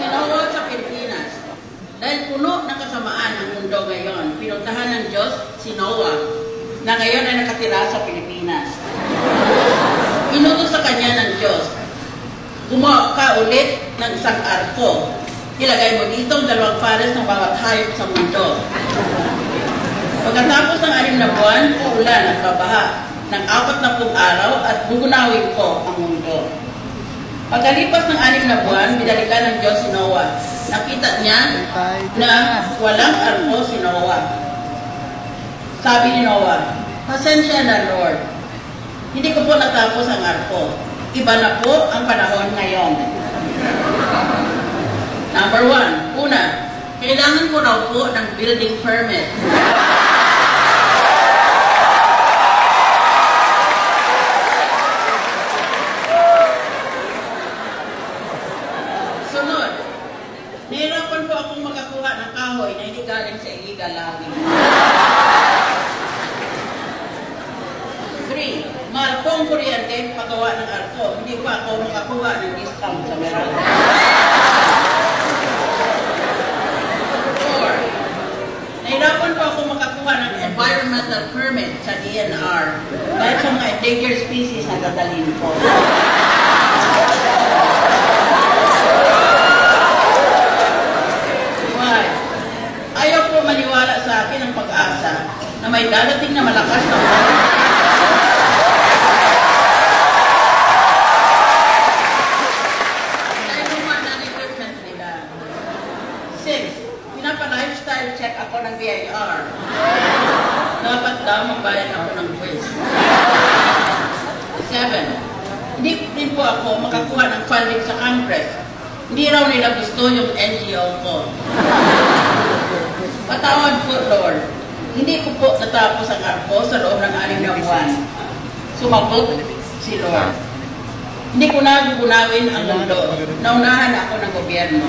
Sinowa sa Pilipinas. Dahil puno ng kasamaan ang mundo ngayon, pinuntahan ng Diyos si Noah, na ngayon ay nakatira sa Pilipinas. Inutos sa kanya ng Diyos, gumawa ka ulit ng isang arko. Ilagay mo dito ang 2 pares ng bawat hayop sa mundo. Pagkatapos ng 6 na buwan, uulan at babaha ng 40 araw at bugunawin ko ang mundo. Pagkalipas ng 6 na buwan, binalikan ng Diyos si Noah. Nakita niya na walang arko si Noah. Sabi ni Noah, pasensya na Lord. Hindi ko po natapos ang arko. Iba na po ang panahon ngayon. Number 1, una, kailangan ko raw po ng building permit. Sunod, nahirapan po akong makakuha ng kahoy na hindi galing sa illegal logging. 3, mahal po ang kuryente paggawa ng arko. Hindi pa ako makakuha ng discount sa Meralco. 4, nahirapan po ako makakuha ng environmental permit sa DNR dahil sa mga endangered species na dadalhin ko. 5, ayaw po maniwala sa akin ang pag-asa na may dadating na malakas na pinapa-lifestyle check ako ng BIR. Dapat daw magbayad ako ng quiz. 7, hindi din po ako makakuha ng funding sa Congress. Hindi raw nila gusto yung NGO ko. Patawad po, Lord. Hindi ko po natapos ang arko sa loob ng 6 na buwan. Sumagot si Lord. Hindi ko na gugunawin ang mundo. Naunahan ako ng gobyerno.